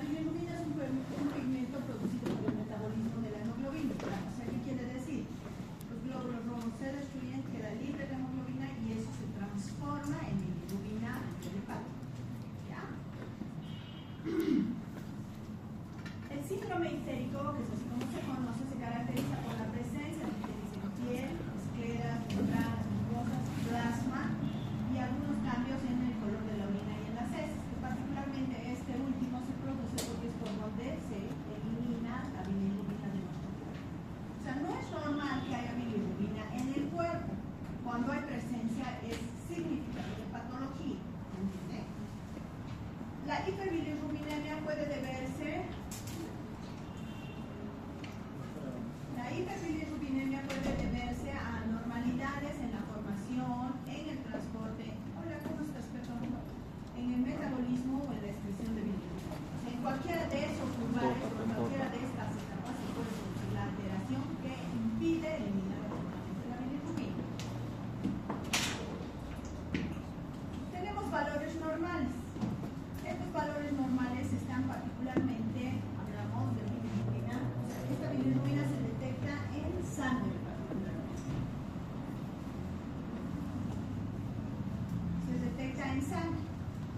bilirrubina es un pigmento producido por el metabolismo de la hemoglobina. O sea, ¿qué quiere decir? Los glóbulos rojos se destruyen, queda libre la hemoglobina y eso se transforma en bilirrubina antihepato. ¿Ya? El síndrome ictérico, que es así como se conoce, se caracteriza por la presencia de ictericia en piel, escleras, membranas, mucosas, plasma y algunos cambios en el color de la orina y en las heces, que particularmente este último se produce porque es por donde se elimina la bilirrubina de nuestro cuerpo. O sea, no es normal que haya bilirrubina en el cuerpo. Cuando hay presencia es significativo de patología. ¿Entiende? La hiperbilirrubinemia puede deberse a anormalidades en la formación, en el transporte, hola, ¿cómo estás, perdón? En el metabolismo o en la excreción de bilirrubina. O sea, en cualquiera de esos lugares, o en cualquiera de estas etapas se puede producir la alteración que impide eliminar la bilirrubina. Tenemos valores normales. Estos valores normales están particularmente, hablamos de bilirrubina, o sea, esta bilirrubina se detecta en sangre particularmente. Se detecta en sangre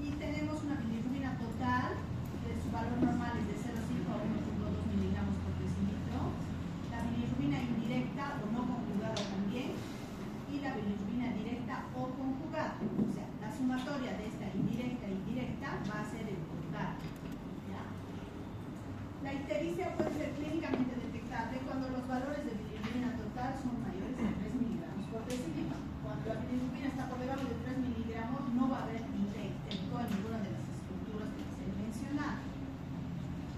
y tenemos una bilirrubina total, que su valor normal es de 0,5 a 1,2 miligramos por decilitro, la bilirrubina indirecta o no conjugada también, y la bilirrubina directa o conjugada. O sea, la sumatoria de esta indirecta e indirecta va a ser el total. ¿Ya? La ictericia puede ser clínicamente detectable cuando los valores de bilirrubina total son mayores de 3 miligramos por decilitro. Cuando la bilirrubina está por debajo de 3 miligramos, no va a haber icterico en ninguna de las estructuras que se han mencionado.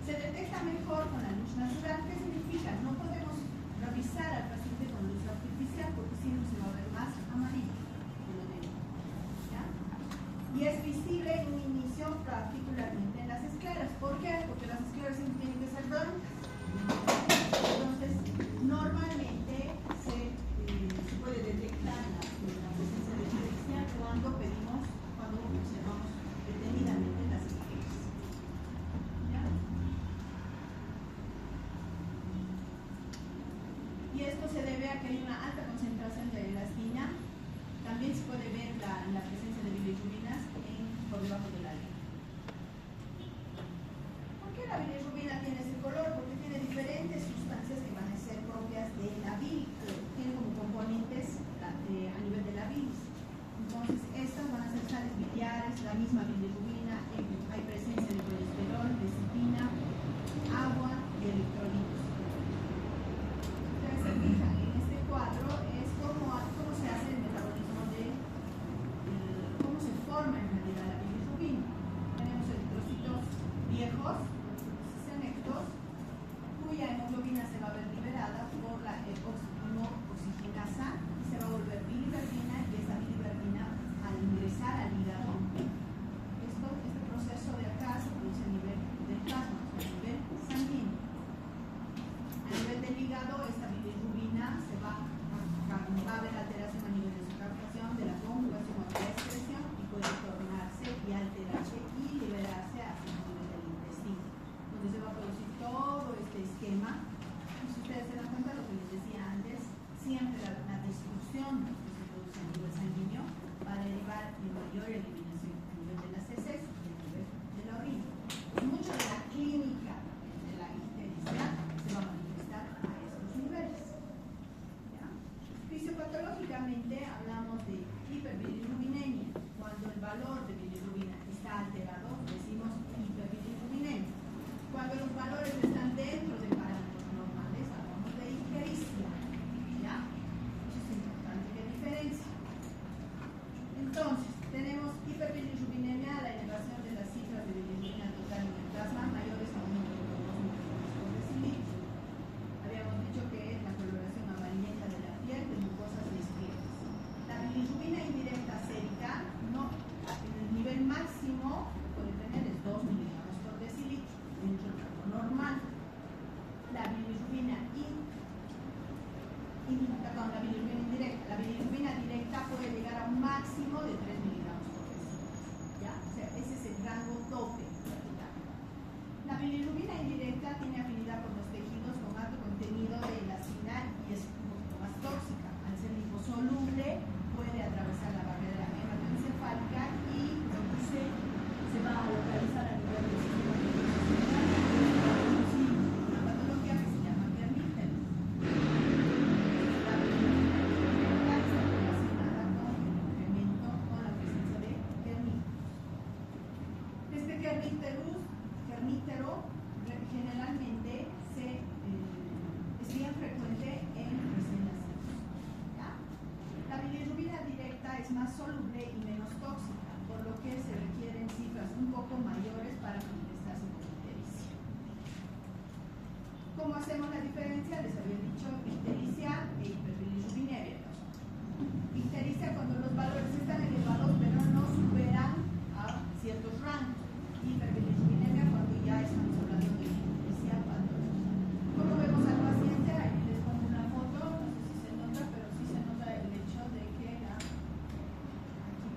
Se detecta mejor con la luz natural. ¿Qué significa? No podemos revisar al paciente con luz artificial porque si no se va a ver más amarillo que lo negro. ¿Ya? Y es visible en un inicio particularmente en las escleras. ¿Por qué? Porque las escleras siempre tienen que ser blancas. Entonces, normalmente se puede detectar la presencia de ictericia cuando observamos detenidamente las escleras. ¿Ya? Y esto se debe a que hay una alta concentración de elastina. También se puede ver la presencia de bilirrubinas por debajo de la línea. ¿Por qué la bilirrubina tiene ese color? Porque tiene diferentes sustancias que van a ser propias de la bilis, tiene como componentes a nivel de la bilis. Entonces, estas van a ser sales biliares, la misma bilirrubina, hay presencia de colesterol, lecitina, agua y electrolitos. Ustedes se fijan en este cuadro, es cómo se hace el metabolismo cómo se forma en realidad la bilirrubina. Tenemos eritrocitos viejos, senectos, cuya hemoglobina se va a ver liberada por la epoximoxigenasa y se va a volver biliverdina, y esta biliverdina al ingresar al hígado, este proceso de acá se produce a nivel del plasma, o sea, a nivel sanguíneo. A nivel del hígado, esta bilirrubina va a haber alteración a nivel de su captación, de la conjugación o de la excreción, y puede tornarse y alterarse y liberarse hacia el nivel del intestino. ¿Cómo hacemos la diferencia? Les había dicho ictericia e hiperbilirubinemia. Ictericia cuando los valores están elevados pero no superan a ciertos rangos. Hiperbilirubinemia cuando ya estamos hablando de ictericia patológica. ¿Cómo vemos al paciente? Ahí les pongo una foto, no sé si se nota, pero sí se nota el hecho de que aquí,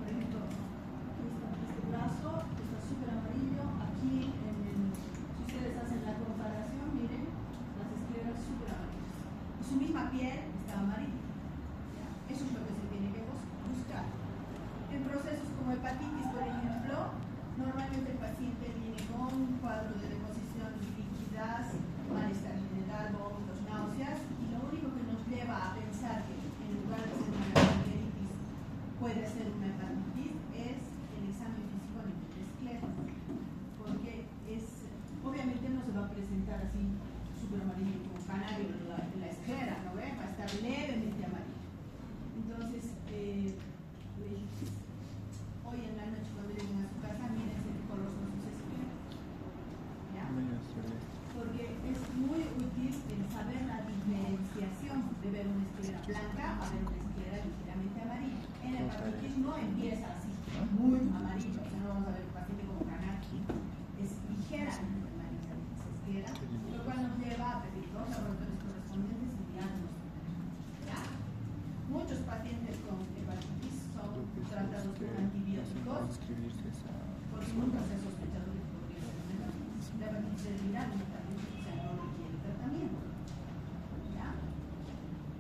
por ejemplo, aquí está este brazo, está súper amarillo. Aquí, si ustedes hacen la comparación, miren, las escleras súper amarillas. Y su misma piel está amarilla. ¿Ya? Eso es lo que se tiene que buscar. En procesos como hepatitis, por ejemplo, normalmente el paciente viene con un cuadro de deposición líquidas, malestar general, vómitos, náuseas, y lo único que nos lleva a pensar que en lugar de ser una gastroenteritis puede ser una hepatitis es el examen físico en el esclero, porque obviamente no se va a presentar así súper amarillo como canario en la esclera, ¿no ven? Va a estar levemente amarillo. Entonces, hoy en la noche cuando lleguen a su casa, miren qué color son sus escleras. ¿Ya? Porque es muy útil el saber la diferenciación de ver una esclera blanca a ver una esclera ligeramente amarilla. En la hepatitis no empieza así, muy amarillo, o sea, no vamos a ver el paciente como canario, es ligeramente amarilla esa esclera, lo cual nos lleva a pedir los laboratorios correspondientes y diagnósticos. ¿Ya? Muchos pacientes con hepatitis son tratados con antibióticos porque nunca se ha sospechado de que podría ser una hepatitis. La hepatitis viral también, o sea, no requiere tratamiento. ¿Ya?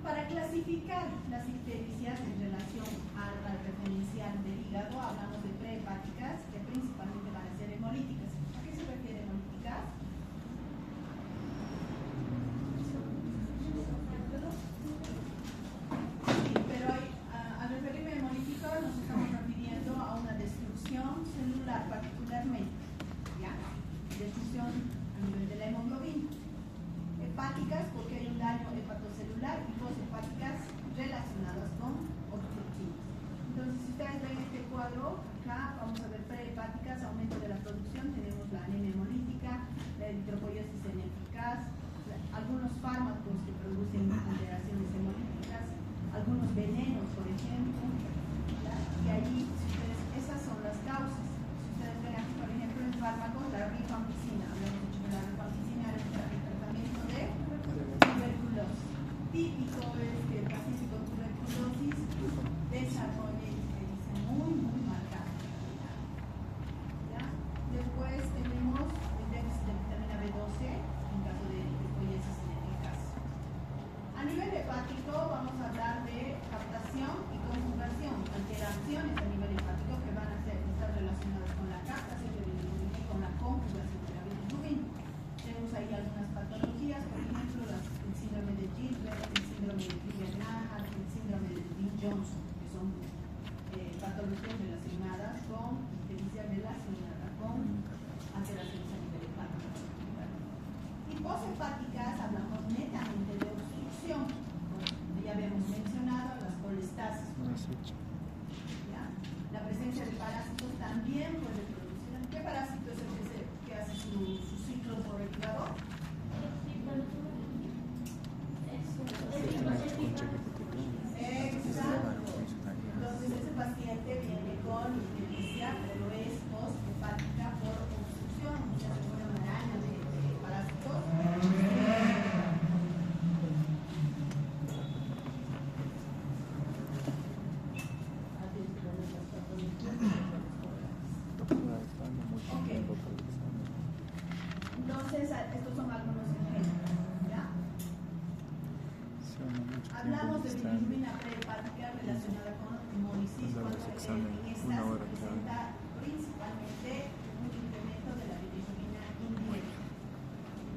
Para clasificar las ictericias en relación al referencial del hígado, hablamos de prehepáticas, que principalmente van a ser hemolíticas. ¿A qué se refiere hemolíticas? Sí, pero al referirme a hemolítico nos estamos refiriendo a una destrucción celular particularmente, ¿ya? Destrucción a nivel de la hemoglobina. Hepáticas porque hay un daño hepatocelular y dos hepáticas relacionadas con obstructivos. Entonces, si ustedes ven este cuadro, acá vamos a ver prehepáticas, aumento de la producción, tenemos la anemia hemolítica, la eritropoiesis ineficaz, algunos fármacos que producen alteraciones hemolíticas, algunos venenos, por ejemplo, ¿ya? Y allí, esas son las causas. Si ustedes ven aquí, por ejemplo, el fármaco, la rifampicina, habíamos dicho que la rifampicina era el tratamiento de tuberculosis. Típico es que el paciente con tuberculosis desarrolle ictericia muy marcada. ¿Ya? Después tenemos el déficit de vitamina B12 en caso de eritropoiesis ineficaz. A nivel hepático vamos a hablar de captación y conjugación, alteraciones a nivel hepático que van a estar relacionadas con la captación de bilirrubina y con la conjugación de la bilirrubina. Tenemos ahí algunas patologías, por ejemplo, el síndrome de Gilbert, el síndrome de Krieger-Narhart, el síndrome de Johnson, que son patologías relacionadas con ictericia relacionada con alteraciones a nivel hepático. Y poshepáticas hablamos netamente de obstrucción. Ya habíamos mencionado las colestasis. ¿Ya? La presencia de parásitos también puede producir. ¿Qué parásito es el que hace su ciclo por regulador? Exacto. Entonces ese paciente viene con ictericia, pero es poshepática por obstrucción, o sea, por una maraña de parásitos. Entonces, estos son algunos ejemplos, ¿ya? Hablamos de bilirrubina prehepática relacionada con hemolicismo, en esta se presenta principalmente un incremento de la bilirrubina indirecta,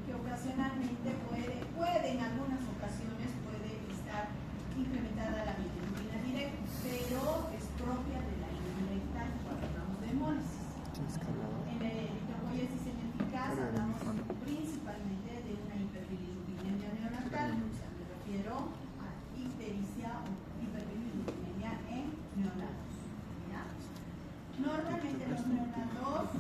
que ocasionalmente puede en algunas ocasiones puede estar incrementada la bilirrubina directa, pero es propia de la indirecta cuando hablamos de hemólisis. En la eritropoiesis ineficaz hablamos principalmente de una hiperbilirubinemia neonatal, o sea, me refiero a ictericia o hiperbilirubinemia en neonatos. ¿Ya? Normalmente los neonatos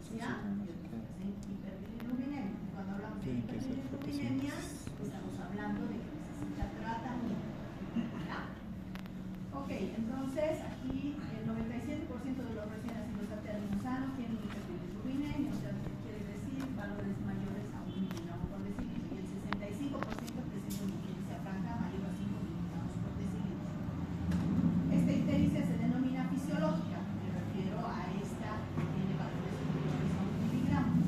hipoxia y otros que hacen hiperbilirubinemia. Cuando hablamos de hiperbilirubinemia, estamos hablando de que necesita tratamiento. ¿Ya? Ok, entonces aquí el 97% de los recién nacidos aternos sanos tienen hiperbilirubinemia, o sea, quiere decir valores mayores a 1 miligramo por decilitro, y el 65% presenta una ictericia franca mayor a 5 miligramos por decilitro. Esta ictericia se denomina fisiológica, me refiero a esta que tiene valores superiores a 1 miligramo,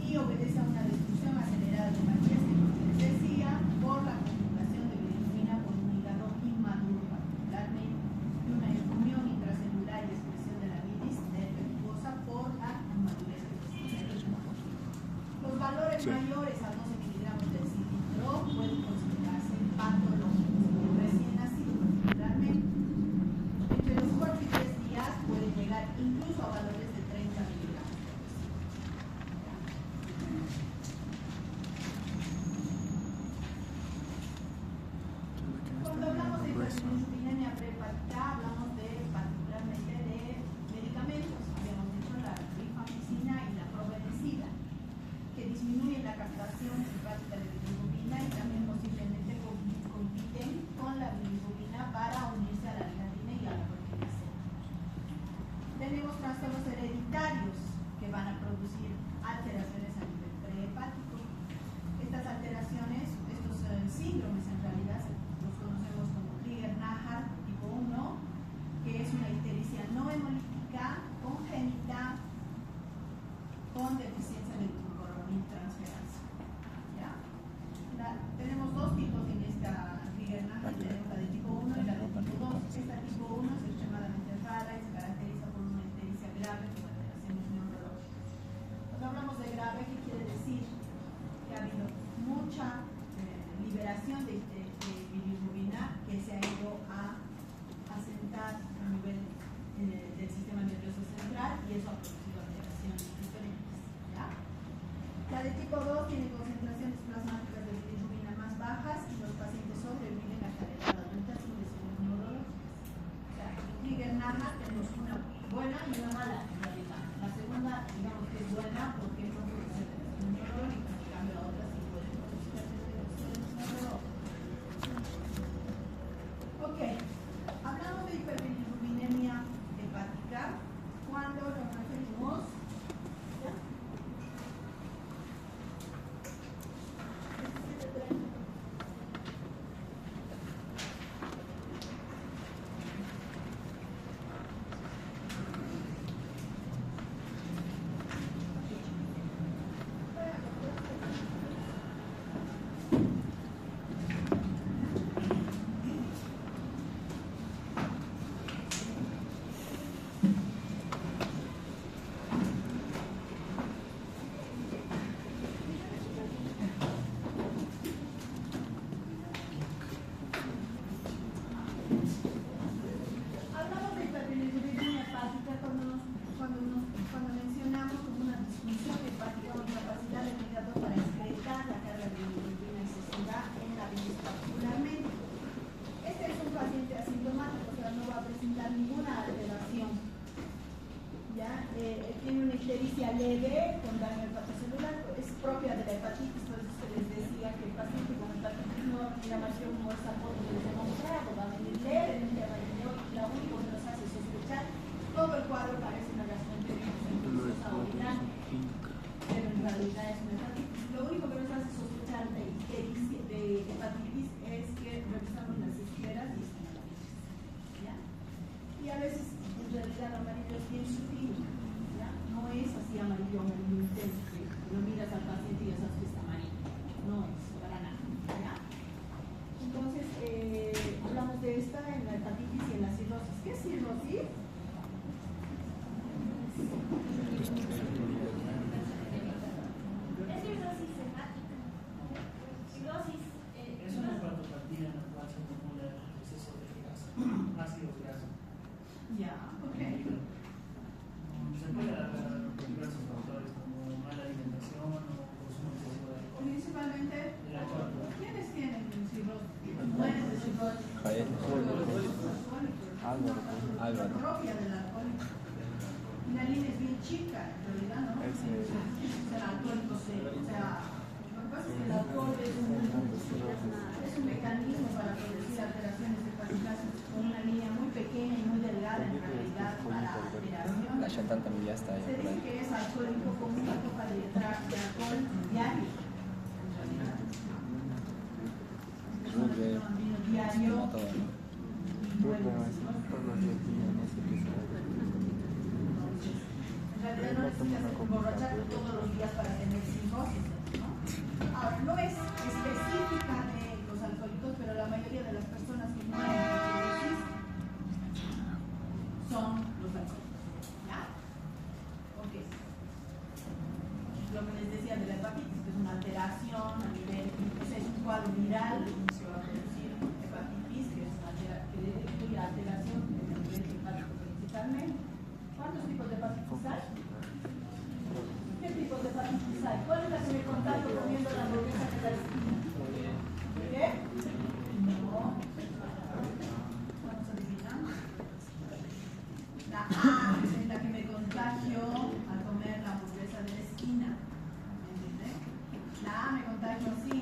y obedece a una destrucción acelerada de bacterias que, como les decía, por la conjugación de bilirrubina con un hígado inmaduro, particularmente, y una unión intracelular y expresión de la bilis defectuosa por la inmadurez intestinal. Los valores mayores a 12 miligramos de decilitro pueden considerarse patológicos en recién nacido, particularmente. Entre los 4 y 3 días pueden llegar incluso a valores de 30 miligramos. Cuando hablamos de hiperbilirubinemia prehepática, hablamos particularmente de medicamentos. Habíamos dicho la rifampicina y la probenecida, que disminuyen la captación hepática de bilirrubina y también posiblemente compiten con la bilirrubina para unirse a la liganina y a la proteína C. Tenemos trastornos hereditarios que van a producir alteraciones a nivel prehepático. Estas alteraciones, estos síndromes en realidad los conocemos como Krieger-Narhart tipo 1, que es una ictericia no hemolítica congénita con deficiencia de glucuronil-transferasa. ¿Ya? Tenemos dos tipos en esta Krieger-Narhart, tenemos la de tipo 1 y la de tipo 2. Esta tipo 1 es extremadamente rara y se caracteriza por una ictericia grave con alteraciones neurológicas. Cuando hablamos de grave, ¿qué quiere decir? Que ha habido mucha liberación de bilirrubina que se ha ido a asentar a nivel del sistema nervioso central y eso ha producido alteraciones diferentes. ¿Ya? La de tipo 2 tiene concentraciones plasmáticas de bilirrubina más bajas y los pacientes sobreviven hasta la edad adulta sin lesiones neurológicas. O sea, en Krieger-Narhart tenemos una buena y una mala en realidad. La segunda, digamos que es buena porque no produce lesiones neurológicas, en cambio la otra sí puede producir lesiones neurológicas. Ok, hablamos de hiperbilirubinemia hepática cuando nos referimos. ¿Ya? Hablamos de hiperbilirubinemia hepática cuando mencionamos como una disfunción hepática o incapacidad del hígado para excretar la carga de bilirrubina excesiva en la bilis particularmente. Este es un paciente asintomático, o sea, no va a presentar ninguna alteración. ¿Ya? Tiene una ictericia leve con daño hepatocelular, es propia de la hepatitis, por eso se les decía que el paciente con hepatitis no va a venir a mayor como esa foto que les he mostrado, va a venir levemente amarillo y lo único que nos hace sospechar, todo el cuadro parece una gastroenteritis infecciosa orinal, pero en realidad es una hepatitis. Lo único que nos hace sospechar de hepatitis es que revisamos las esferas y están amarillas. ¿Ya? Y a veces en realidad el amarillo es bien sutil, ¿ya? No es así amarillo intenso, que lo miras al paciente y ya sabes que está amarillo, no es para nada. ¿Ya? Entonces, chica, en realidad, ¿no? Es el alcohólico cero. O sea, lo que pasa es que el alcohol es un mecanismo para producir alteraciones hepáticas con una línea muy pequeña y muy delgada en realidad para alteración. La Chantal también ya está. Se dice que es alcohólico con una copa de alcohol diario. En realidad. Personas que toman vino diario. En realidad no necesitas emborracharte todos los días para tener cirrosis, ¿no? Ahora, no es específica de los alcohólicos, pero la mayoría de las personas que mueren de cirrosis son los alcohólicos, ¿ya? Ok. Lo que les decía de la hepatitis, que es una alteración a nivel, o sea, es un cuadro viral que va a producir hepatitis, que es una que incluye alteración en el nivel hepático principalmente. ¿Cuántos tipos de hepatitis hay? ¿Qué tipos de hepatitis hay? ¿Cuál es la que me contaste comiendo la hamburguesa de la esquina? ¿Qué? No. Vamos a adivinar. La A es la que me contagio al comer la hamburguesa de la esquina. ¿Me entiendes? La A me contagio así.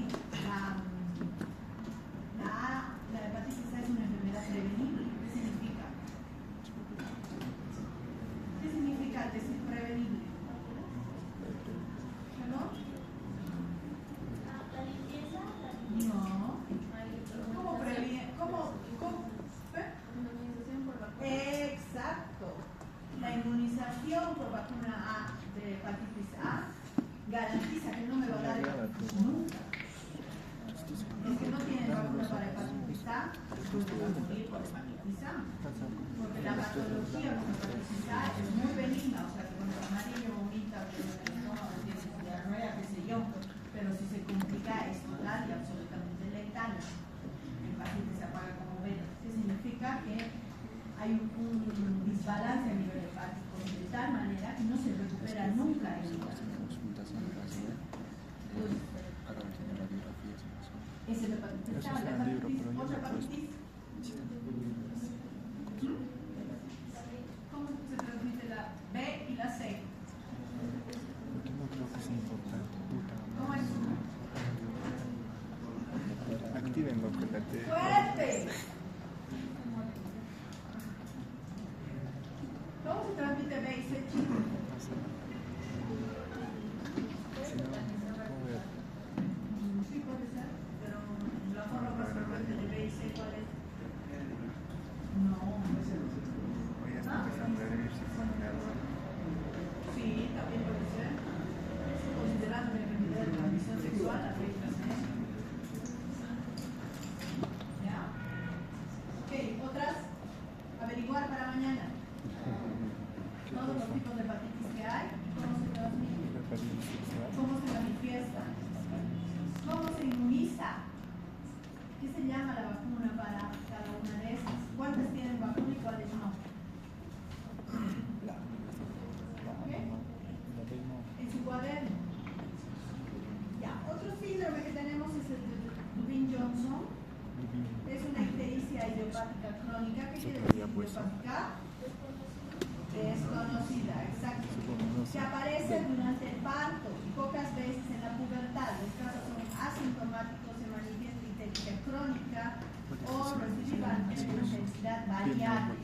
La hepatitis A es una enfermedad prevenible. ¿Qué significa? ¿Qué significa decir prevenible? ¿No? La limpieza, No. ¿Cómo previene? ¿Cómo? inmunización por vacuna. Exacto. La inmunización por vacuna A de hepatitis A garantiza que no me va a dar nunca. Los que no tienen vacuna para hepatitis A van a morir por hepatitis A. Porque la patología con hepatitis A es muy benigna, o sea que con el amarillo vomita, tiene diarrea, qué sé yo, pero si se complica es total y absolutamente letal. El paciente se apaga como vela. ¿Qué significa? Que hay un desbalance a nivel hepático de tal manera que no se recupera nunca el hígado. Es el hepatitis A, la hepatitis, otra hepatitis. ¿Cómo se transmite la B y la C? Porque no creo que sea importante. ¿Cómo es? Actívenlo con la T. ¡Fuerte! ¿Cómo se transmite B y C, chicos? Si no, ¿cómo voy a...? Sí, puede ser, pero la forma más frecuente de B y C, ¿cuál es? No, Voy a estar empezando a ver si con el agua. sí, también puede ser. Considerando la enfermedad de transmisión sexual, afecta, ¿eh? ¿Ya? Ok, otras. Averiguar para mañana. Todos los tipos de hepatitis que hay y cómo se transmiten. La hepatitis sexual. ¿Cómo se manifiesta? ¿Cómo se inmuniza? ¿Qué se llama la vacuna para cada una de esas? ¿Cuántas tienen vacuna y cuáles no? ¿Qué? En su cuaderno. Ya, otro síndrome que tenemos es el de Dubin-Johnson. Es una ictericia idiopática crónica. ¿Qué quiere decir idiopática? Desconocida, exacto. Que aparece durante el parto y pocas veces en la pubertad. Los casos son asintomáticos, se manifiesta ictericia crónica o recidivan en una intensidad variable.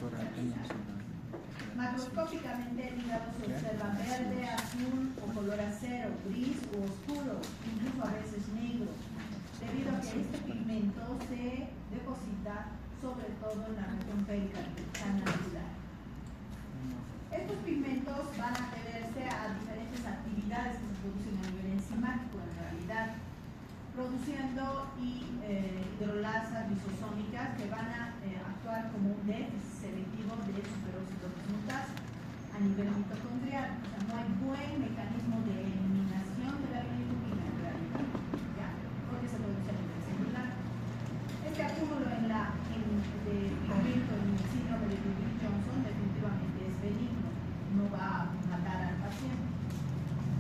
Macroscópicamente el hígado se observa verde, azul o color acero, gris o oscuro, incluso a veces negro, debido a que este pigmento se deposita sobre todo en la región pericardial. Estos pigmentos van a deberse a diferentes actividades que se producen a nivel enzimático en realidad, produciendo hidrolasas lisosómicas que van a actuar como un déficit selectivo de superóxido dismutasa a nivel mitocondrial. O sea, no hay buen mecanismo de eliminación de la bilirrubina en realidad, ¿ya? Porque se produce a nivel celular. Este acúmulo de pigmento en el síndrome de Dubin-Johnson definitivamente es benigno, no va a matar al paciente.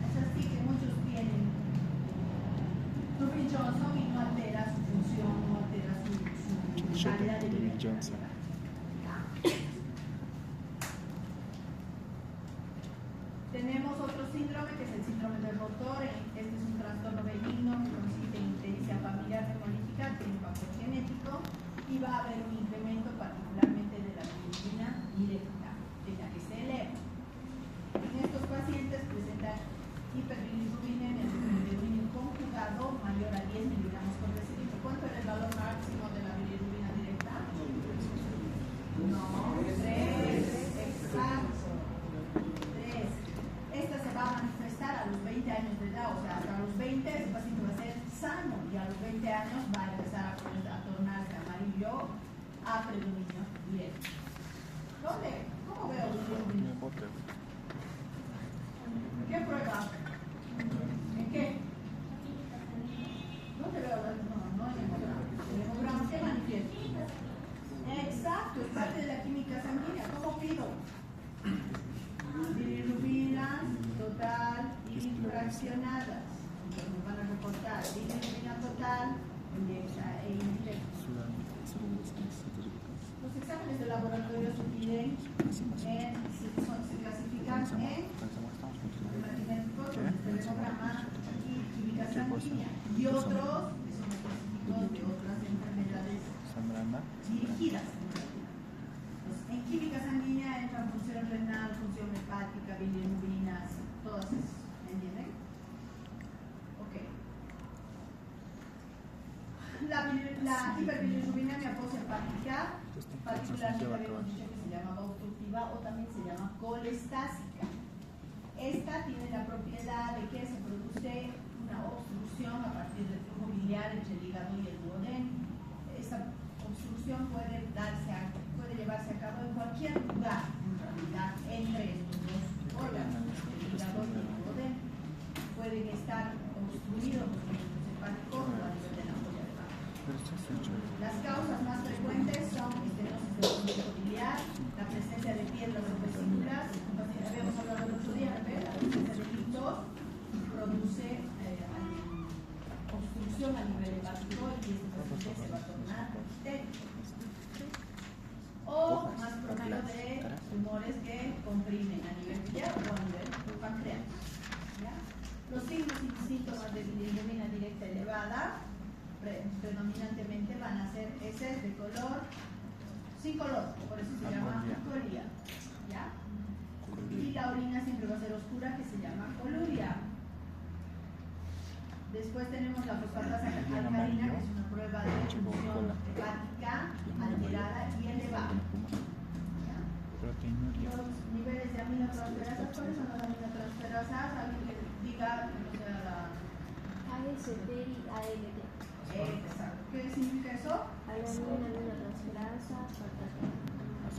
Es así que muchos tienen Dubin-Johnson y no altera su función, no altera su calidad de vida. Johnson. Tenemos otro síndrome que es el síndrome del rotor. Este es un trastorno benigno que consiste en ictericia familiar hemolítica, tiene un factor genético y va a haber un incremento particularmente de la bilirrubina directa, de la que se eleva. En estos pacientes presentan hiperbilirrubina en el bilirrubina conjugado mayor a 10 miligramos por decilitro. ¿Cuánto es el valor máximo de la bilirrubina directa? No, 3, exacto. 3. Esta se va a manifestar a los 20 años de edad, o sea, hasta los 20 el paciente va a ser sano y a los 20 años va a empezar a tornarse amarillo a predominio directo. ¿Dónde? ¿Cómo veo bilirrubina? ¿Qué prueba? ¿En qué? ¿Dónde veo la no en el hemograma? ¿El hemograma qué manifiesta? Exacto, es parte de la química sanguínea. ¿Cómo pido? Bilirrubina total y fraccionadas. Entonces nos van a reportar bilirrubina total, directa e indirecta. Los exámenes de laboratorio se piden se clasifican en hemograma y química sanguínea y otros que son específicos de otras enfermedades dirigidas. Entonces, en química sanguínea entra función renal, función hepática, bilirrubinas, todas esas. ¿Me entienden? Ok. La hiperbilirrubinemia poshepática, particularmente habíamos dicho que se llama obstructiva o también se llama colestásica. Esta tiene la propiedad de que se produce una obstrucción a partir del flujo biliar entre el hígado y el duodeno. Esta obstrucción puede llevarse a cabo en cualquier lugar, en realidad, entre estos dos órganos, el hígado y el duodeno. Pueden estar obstruidos los conductos hepáticos o a nivel de la ampolla de Bach. Las causas más frecuentes son estenosis del conducto biliar, la presencia de piedras o vesículas. Habíamos hablado el otro día, ¿verdad? La presencia de líquidos produce obstrucción a nivel hepático y este paciente se va a tornar histérico. O más propio de tumores que comprimen a nivel biliar o a nivel pancreático. Los signos y síntomas de bilirrubina directa elevada predominantemente van a ser heces de color sin color, por eso se llama colía. ¿Ya? Y la orina siempre va a ser oscura, que se llama coluria. Después tenemos la fosfatasa alcalina, que es una prueba de función hepática alterada y elevada. ¿Ya? Los niveles de aminotransferasas, ¿cuáles son las aminotransferasas? Alguien que diga, o sea, la AST y ALT. Exacto. ¿Qué significa eso? Alanina, aminotransferasa, falta.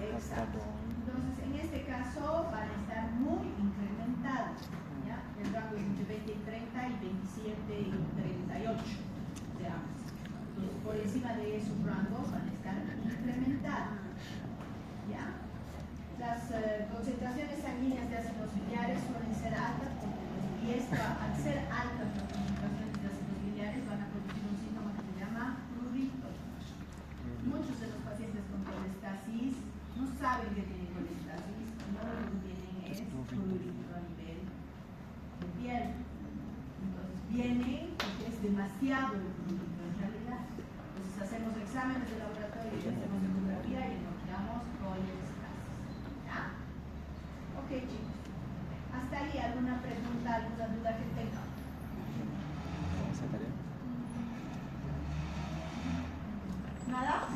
Exacto. Entonces, en este caso van a estar muy incrementados. ¿Ya? El rango es entre 20 y 30 y 27 y 38 de ambos. Entonces, por encima de esos rangos van a estar incrementados. ¿Ya? Las concentraciones sanguíneas de ácidos biliares suelen ser altas y esto, al ser altas las concentraciones de ácidos biliares, van a producir un síntoma que se llama prurito. Muchos de los pacientes con colestasis no saben que tienen colestasis, no lo que tienen es prurito a nivel de piel. Entonces viene porque es demasiado el prurito en realidad. Entonces hacemos exámenes de laboratorio y hacemos ecografía y encontramos colestasis. ¿Ya? Ok, chicos. Hasta ahí, ¿alguna pregunta, alguna duda que tengan? ¿Nada?